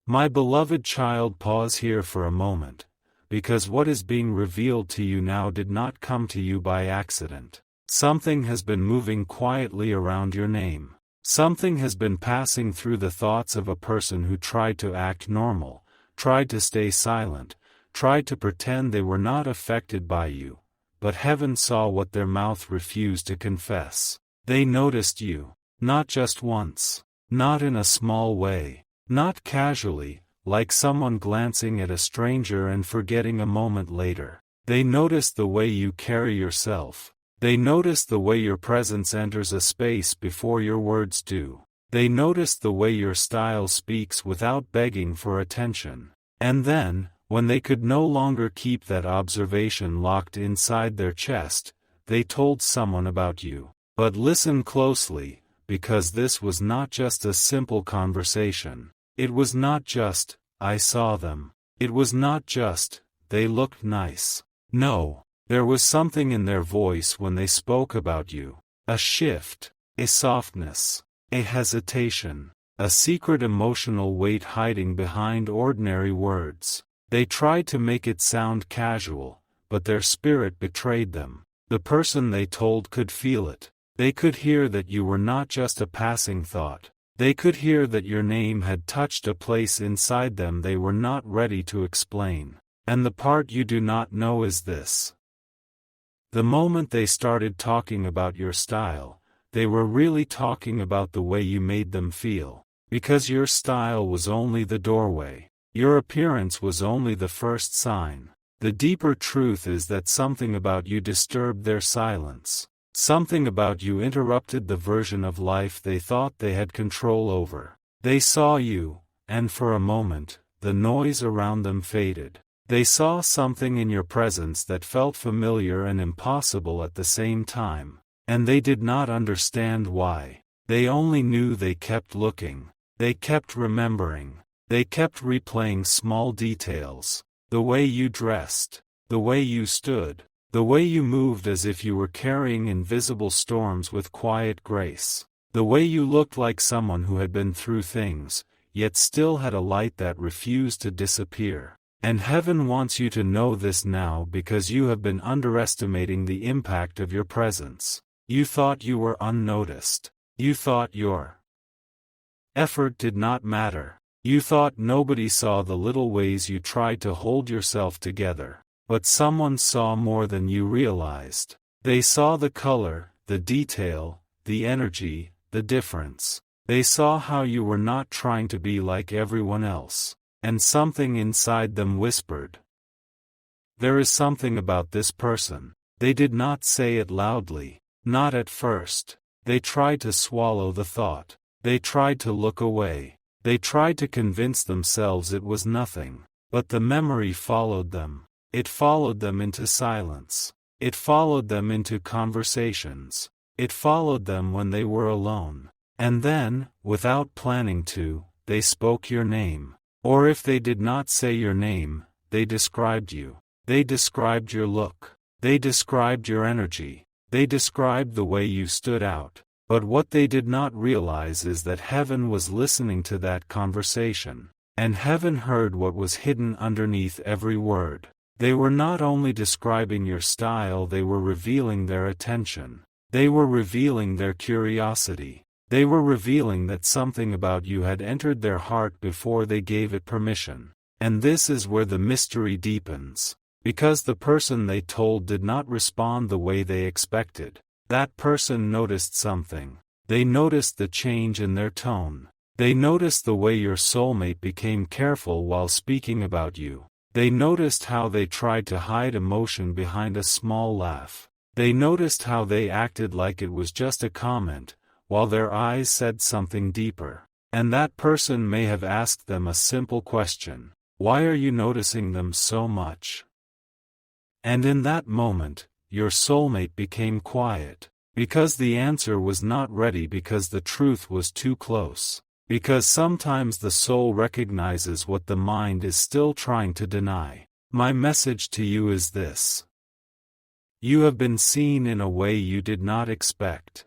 My beloved child, pause here for a moment, because what is being revealed to you now did not come to you by accident. Something has been moving quietly around your name. Something has been passing through the thoughts of a person who tried to act normal, tried to stay silent, tried to pretend they were not affected by you, but heaven saw what their mouth refused to confess. They noticed you, not just once, not in a small way, not casually, like someone glancing at a stranger and forgetting a moment later. They noticed the way you carry yourself. They noticed the way your presence enters a space before your words do. They noticed the way your style speaks without begging for attention. And then, when they could no longer keep that observation locked inside their chest, they told someone about you. But listen closely, because this was not just a simple conversation. It was not just, I saw them. It was not just, they looked nice. No. There was something in their voice when they spoke about you. A shift, a softness, a hesitation, a secret emotional weight hiding behind ordinary words. They tried to make it sound casual, but their spirit betrayed them. The person they told could feel it. They could hear that you were not just a passing thought. They could hear that your name had touched a place inside them they were not ready to explain. And the part you do not know is this. The moment they started talking about your style, they were really talking about the way you made them feel. Because your style was only the doorway. Your appearance was only the first sign. The deeper truth is that something about you disturbed their silence. Something about you interrupted the version of life they thought they had control over. They saw you, and for a moment, the noise around them faded. They saw something in your presence that felt familiar and impossible at the same time, and they did not understand why. They only knew they kept looking. They kept remembering. They kept replaying small details. The way you dressed, the way you stood, the way you moved as if you were carrying invisible storms with quiet grace. The way you looked like someone who had been through things, yet still had a light that refused to disappear. And heaven wants you to know this now because you have been underestimating the impact of your presence. You thought you were unnoticed. You thought your effort did not matter. You thought nobody saw the little ways you tried to hold yourself together. But someone saw more than you realized. They saw the color, the detail, the energy, the difference. They saw how you were not trying to be like everyone else. And something inside them whispered. There is something about this person. They did not say it loudly. Not at first. They tried to swallow the thought. They tried to look away. They tried to convince themselves it was nothing. But the memory followed them. It followed them into silence. It followed them into conversations. It followed them when they were alone. And then, without planning to, they spoke your name. Or if they did not say your name, they described you. They described your look. They described your energy. They described the way you stood out. But what they did not realize is that heaven was listening to that conversation. And heaven heard what was hidden underneath every word. They were not only describing your style, they were revealing their attention. They were revealing their curiosity. They were revealing that something about you had entered their heart before they gave it permission. And this is where the mystery deepens. Because the person they told did not respond the way they expected. That person noticed something. They noticed the change in their tone. They noticed the way your soulmate became careful while speaking about you. They noticed how they tried to hide emotion behind a small laugh. They noticed how they acted like it was just a comment, while their eyes said something deeper. And that person may have asked them a simple question. Why are you noticing them so much? And in that moment, your soulmate became quiet. Because the answer was not ready, because the truth was too close. Because sometimes the soul recognizes what the mind is still trying to deny. My message to you is this. You have been seen in a way you did not expect.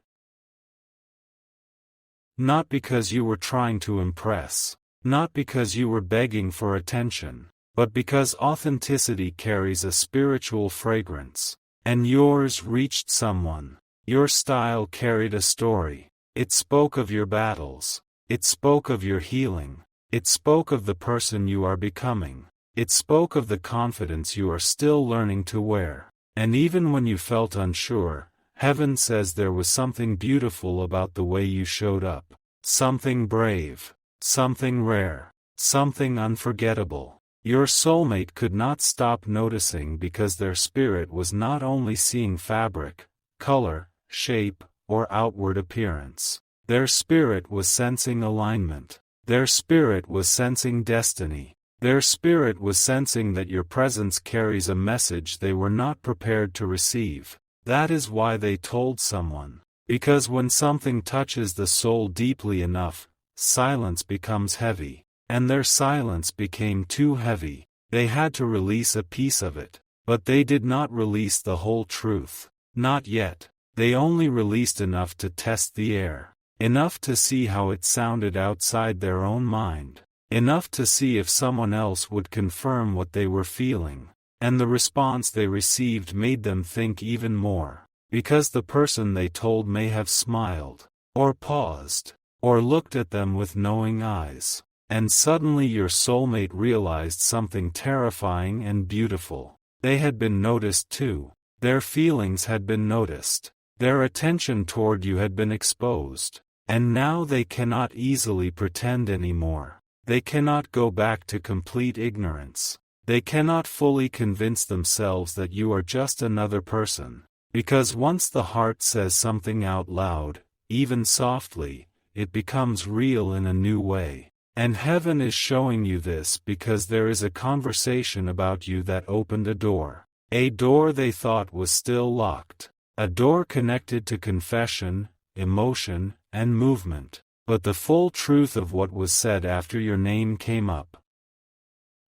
Not because you were trying to impress, Not because you were begging for attention, but because authenticity carries a spiritual fragrance. And yours reached someone. Your style carried a story. It spoke of your battles. It spoke of your healing. It spoke of the person you are becoming. It spoke of the confidence you are still learning to wear. And even when you felt unsure, heaven says there was something beautiful about the way you showed up. Something brave. Something rare. Something unforgettable. Your soulmate could not stop noticing because their spirit was not only seeing fabric, color, shape, or outward appearance. Their spirit was sensing alignment. Their spirit was sensing destiny. Their spirit was sensing that your presence carries a message they were not prepared to receive. That is why they told someone. Because when something touches the soul deeply enough, silence becomes heavy. And their silence became too heavy. They had to release a piece of it. But they did not release the whole truth. Not yet. They only released enough to test the air. Enough to see how it sounded outside their own mind. Enough to see if someone else would confirm what they were feeling. And the response they received made them think even more. Because the person they told may have smiled, or paused, or looked at them with knowing eyes. And suddenly your soulmate realized something terrifying and beautiful. They had been noticed too. Their feelings had been noticed. Their attention toward you had been exposed. And now they cannot easily pretend anymore. They cannot go back to complete ignorance. They cannot fully convince themselves that you are just another person. Because once the heart says something out loud, even softly, it becomes real in a new way. And heaven is showing you this because there is a conversation about you that opened a door. A door they thought was still locked. A door connected to confession, emotion, and movement. But the full truth of what was said after your name came up.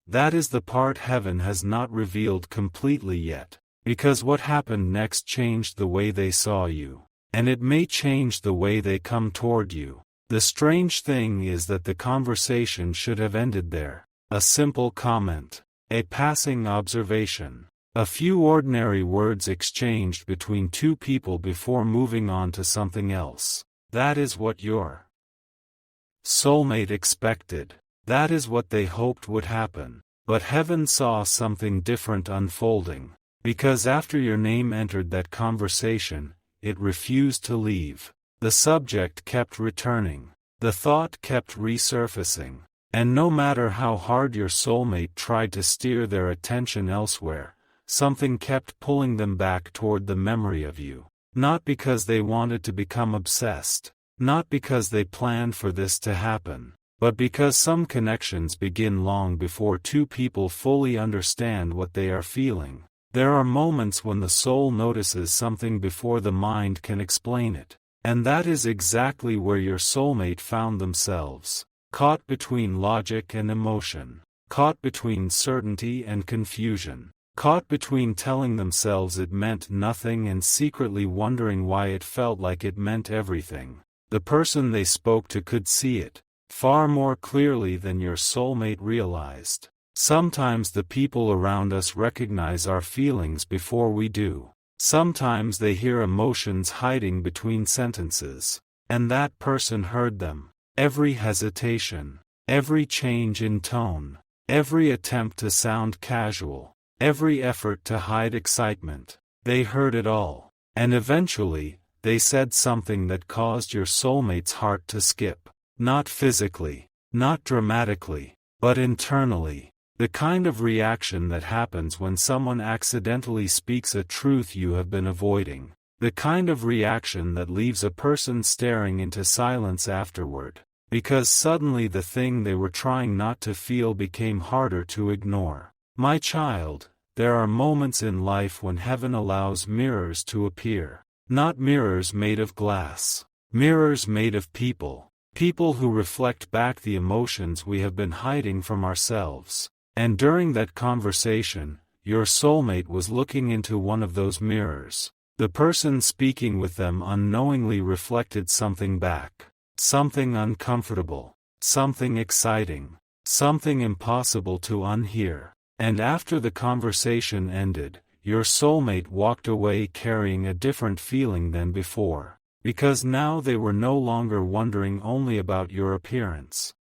That is the part heaven has not revealed completely yet. Because what happened next changed the way they saw you. And it may change the way they come toward you. The strange thing is that the conversation should have ended there. A simple comment. A passing observation. A few ordinary words exchanged between two people before moving on to something else. That is what your soulmate expected. That is what they hoped would happen. But heaven saw something different unfolding. Because after your name entered that conversation, it refused to leave. The subject kept returning. The thought kept resurfacing. And no matter how hard your soulmate tried to steer their attention elsewhere, something kept pulling them back toward the memory of you. Not because they wanted to become obsessed. Not because they planned for this to happen. But because some connections begin long before two people fully understand what they are feeling. There are moments when the soul notices something before the mind can explain it. And that is exactly where your soulmate found themselves. Caught between logic and emotion. Caught between certainty and confusion. Caught between telling themselves it meant nothing and secretly wondering why it felt like it meant everything. The person they spoke to could see it, far more clearly than your soulmate realized. Sometimes the people around us recognize our feelings before we do. Sometimes they hear emotions hiding between sentences. And that person heard them. Every hesitation, every change in tone, every attempt to sound casual, every effort to hide excitement. They heard it all. And eventually, they said something that caused your soulmate's heart to skip. Not physically, not dramatically, but internally. The kind of reaction that happens when someone accidentally speaks a truth you have been avoiding. The kind of reaction that leaves a person staring into silence afterward. Because suddenly the thing they were trying not to feel became harder to ignore. My child, there are moments in life when heaven allows mirrors to appear. Not mirrors made of glass. Mirrors made of people. People who reflect back the emotions we have been hiding from ourselves. And during that conversation, your soulmate was looking into one of those mirrors. The person speaking with them unknowingly reflected something back. Something uncomfortable. something exciting, something impossible to unhear. And after the conversation ended, your soulmate walked away carrying a different feeling than before, because now they were no longer wondering only about your appearance.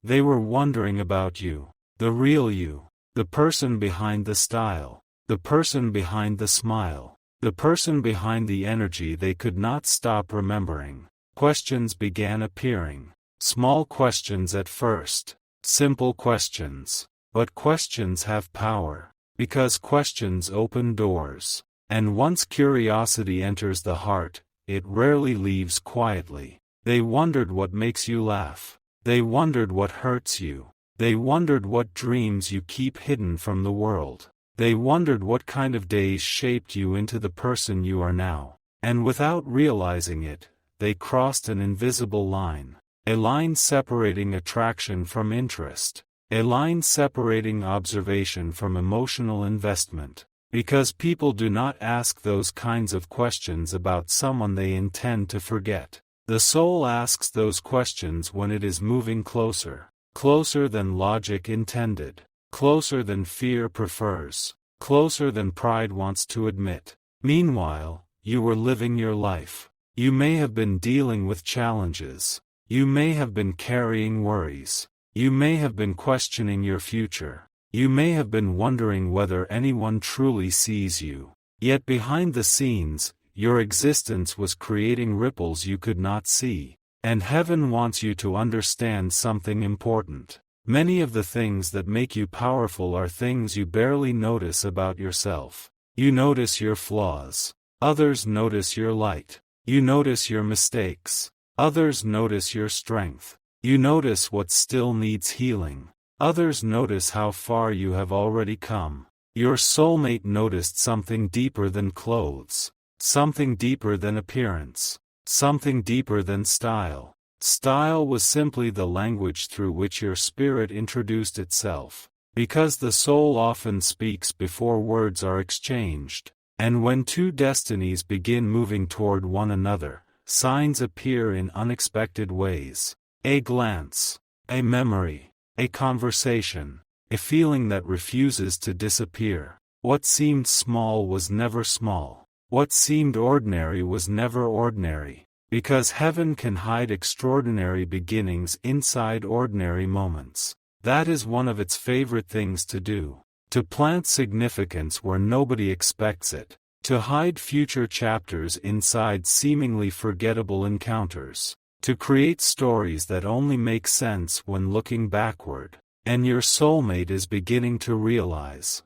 They were wondering about you, the real you, the person behind the style, the person behind the smile, the person behind the energy they could not stop remembering. Questions began appearing. Small questions at first, simple questions, but questions have power, because questions open doors, and once curiosity enters the heart, it rarely leaves quietly. They wondered what makes you laugh, they wondered what hurts you, they wondered what dreams you keep hidden from the world, they wondered what kind of days shaped you into the person you are now, and without realizing it, they crossed an invisible line. A line separating attraction from interest. A line separating observation from emotional investment. Because people do not ask those kinds of questions about someone they intend to forget. The soul asks those questions when it is moving closer. Closer than logic intended. Closer than fear prefers. Closer than pride wants to admit. Meanwhile, you were living your life. You may have been dealing with challenges. You may have been carrying worries. You may have been questioning your future. You may have been wondering whether anyone truly sees you. Yet behind the scenes, your existence was creating ripples you could not see. And heaven wants you to understand something important. Many of the things that make you powerful are things you barely notice about yourself. You notice your flaws. Others notice your light. You notice your mistakes. Others notice your strength. You notice what still needs healing. Others notice how far you have already come. Your soulmate noticed something deeper than clothes. Something deeper than appearance. Something deeper than style. Style was simply the language through which your spirit introduced itself. Because the soul often speaks before words are exchanged. And when two destinies begin moving toward one another, signs appear in unexpected ways. A glance, a memory, a conversation, a feeling that refuses to disappear. What seemed small was never small. What seemed ordinary was never ordinary. Because heaven can hide extraordinary beginnings inside ordinary moments. That is one of its favorite things to do. To plant significance where nobody expects it. To hide future chapters inside seemingly forgettable encounters. To create stories that only make sense when looking backward. And your soulmate is beginning to realize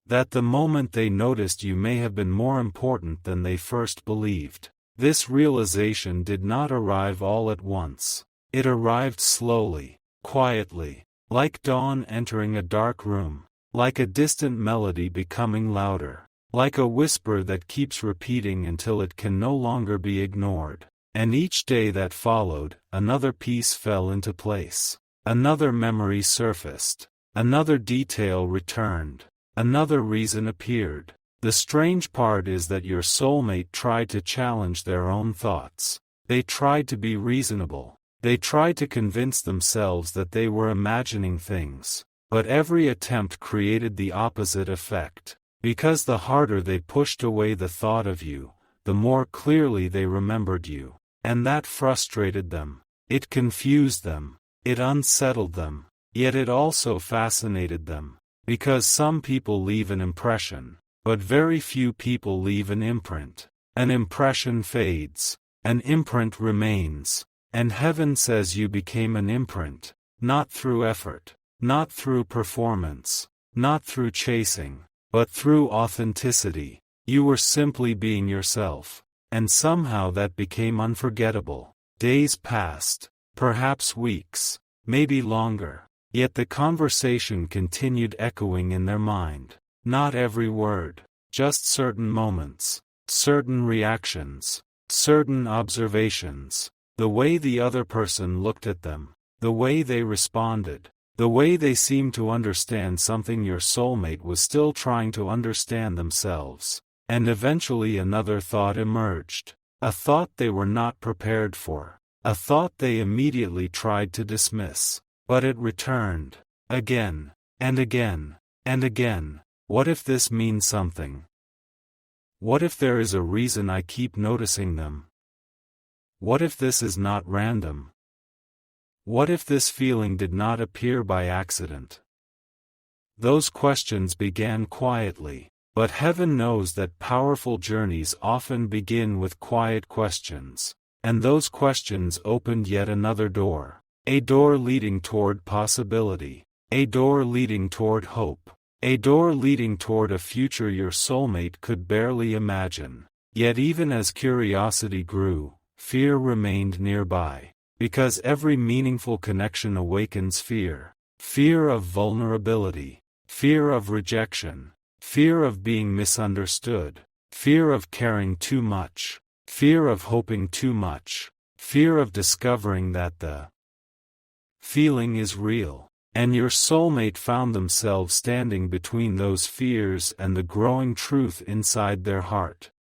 that the moment they noticed you may have been more important than they first believed. This realization did not arrive all at once. It arrived slowly, quietly, like dawn entering a dark room, like a distant melody becoming louder. Like a whisper that keeps repeating until it can no longer be ignored. And each day that followed, another piece fell into place. Another memory surfaced. Another detail returned. Another reason appeared. The strange part is that your soulmate tried to challenge their own thoughts. They tried to be reasonable. They tried to convince themselves that they were imagining things. But every attempt created the opposite effect. Because the harder they pushed away the thought of you, the more clearly they remembered you. And that frustrated them. It confused them. It unsettled them. Yet it also fascinated them. Because some people leave an impression, but very few people leave an imprint. An impression fades. An imprint remains. And heaven says you became an imprint. Not through effort. Not through performance. Not through chasing. But through authenticity. You were simply being yourself. And somehow that became unforgettable. Days passed. Perhaps weeks. Maybe longer. Yet the conversation continued echoing in their mind. Not every word. Just certain moments. Certain reactions. Certain observations. The way the other person looked at them. The way they responded. The way they seemed to understand something your soulmate was still trying to understand themselves. And eventually another thought emerged. A thought they were not prepared for. A thought they immediately tried to dismiss. But it returned. Again. And again. And again. What if this means something? What if there is a reason I keep noticing them? What if this is not random? What if this feeling did not appear by accident? Those questions began quietly, but heaven knows that powerful journeys often begin with quiet questions, and those questions opened yet another door, a door leading toward possibility, a door leading toward hope, a door leading toward a future your soulmate could barely imagine. Yet even as curiosity grew, fear remained nearby, because every meaningful connection awakens fear, fear of vulnerability, fear of rejection, fear of being misunderstood, fear of caring too much, fear of hoping too much, fear of discovering that the feeling is real. And your soulmate found themselves standing between those fears and the growing truth inside their heart.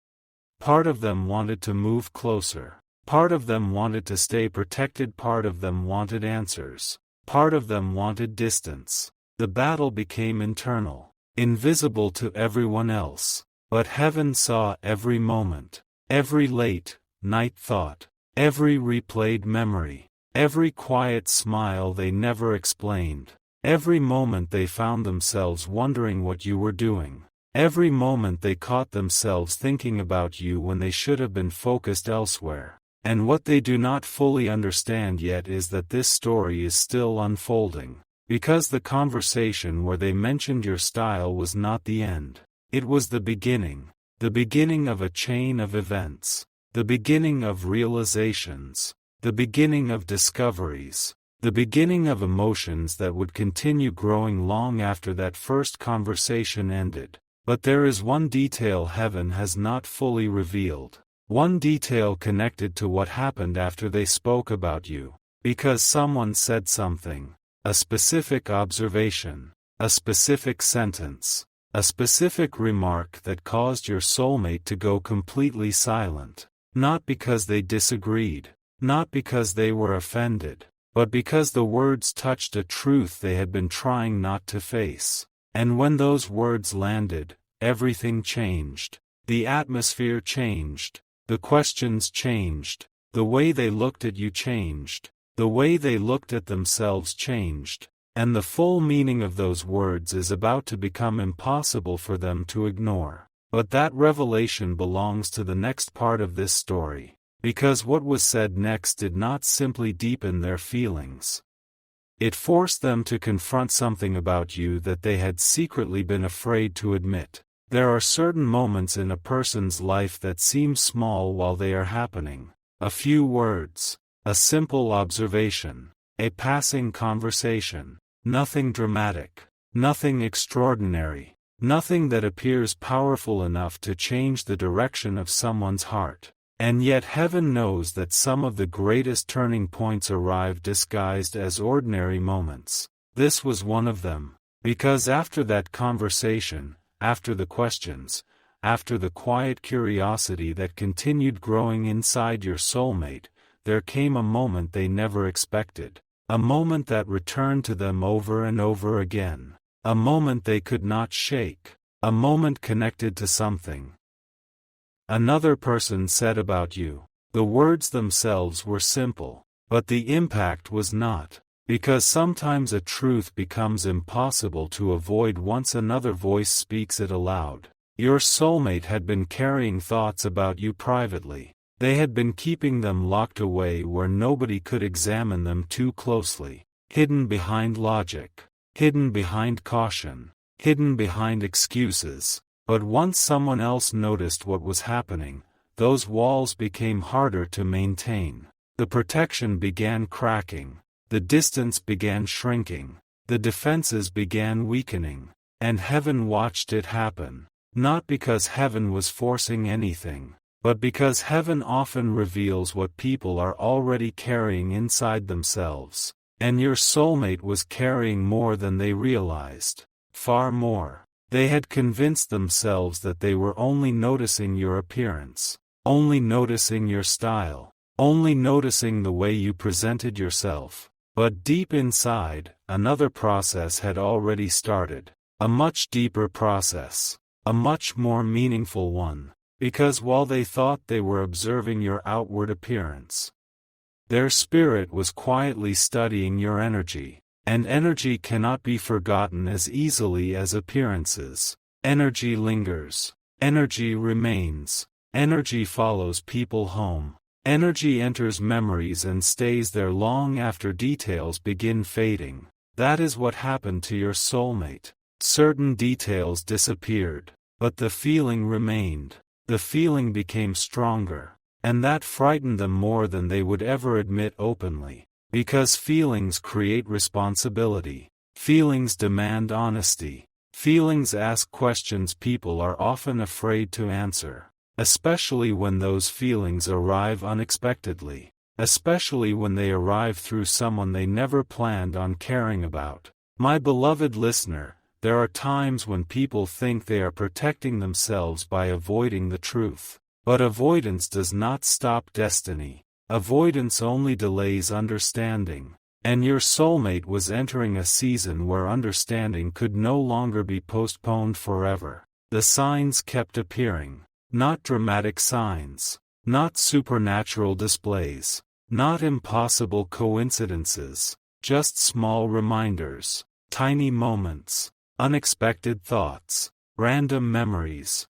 Part of them wanted to move closer. Part of them wanted to stay protected. Part of them wanted answers. Part of them wanted distance. The battle became internal, invisible to everyone else. But heaven saw every moment, every late night thought, every replayed memory. Every quiet smile they never explained, every moment they found themselves wondering what you were doing, every moment they caught themselves thinking about you when they should have been focused elsewhere. And what they do not fully understand yet is that this story is still unfolding, because the conversation where they mentioned your style was not the end. It was the beginning of a chain of events, the beginning of realizations. The beginning of discoveries, the beginning of emotions that would continue growing long after that first conversation ended. But there is one detail heaven has not fully revealed, one detail connected to what happened after they spoke about you, because someone said something, a specific observation, a specific sentence, a specific remark that caused your soulmate to go completely silent, not because they disagreed. Not because they were offended, but because the words touched a truth they had been trying not to face. And when those words landed, everything changed. The atmosphere changed. The questions changed. The way they looked at you changed. The way they looked at themselves changed. And the full meaning of those words is about to become impossible for them to ignore. But that revelation belongs to the next part of this story. Because what was said next did not simply deepen their feelings. It forced them to confront something about you that they had secretly been afraid to admit. There are certain moments in a person's life that seem small while they are happening. A few words, a simple observation, a passing conversation, nothing dramatic, nothing extraordinary, nothing that appears powerful enough to change the direction of someone's heart. And yet heaven knows that some of the greatest turning points arrive disguised as ordinary moments. This was one of them, because after that conversation, after the questions, after the quiet curiosity that continued growing inside your soulmate, there came a moment they never expected, a moment that returned to them over and over again, a moment they could not shake, a moment connected to something another person said about you. The words themselves were simple, but the impact was not, because sometimes a truth becomes impossible to avoid once another voice speaks it aloud. Your soulmate had been carrying thoughts about you privately. They had been keeping them locked away where nobody could examine them too closely, hidden behind logic, hidden behind caution, hidden behind excuses. But once someone else noticed what was happening, those walls became harder to maintain. The protection began cracking, the distance began shrinking, the defenses began weakening, and heaven watched it happen. Not because heaven was forcing anything, but because heaven often reveals what people are already carrying inside themselves. And your soulmate was carrying more than they realized, far more. They had convinced themselves that they were only noticing your appearance, only noticing your style, only noticing the way you presented yourself. But deep inside, another process had already started. A much deeper process. A much more meaningful one. Because while they thought they were observing your outward appearance, their spirit was quietly studying your energy. And energy cannot be forgotten as easily as appearances. Energy lingers. Energy remains. Energy follows people home. Energy enters memories and stays there long after details begin fading. That is what happened to your soulmate. Certain details disappeared, but the feeling remained. The feeling became stronger, and that frightened them more than they would ever admit openly. Because feelings create responsibility. Feelings demand honesty. Feelings ask questions people are often afraid to answer. Especially when those feelings arrive unexpectedly. Especially when they arrive through someone they never planned on caring about. My beloved listener, there are times when people think they are protecting themselves by avoiding the truth. But avoidance does not stop destiny. Avoidance only delays understanding. And your soulmate was entering a season where understanding could no longer be postponed forever. The signs kept appearing. Not dramatic signs. Not supernatural displays. Not impossible coincidences. Just small reminders. Tiny moments. Unexpected thoughts. Random memories.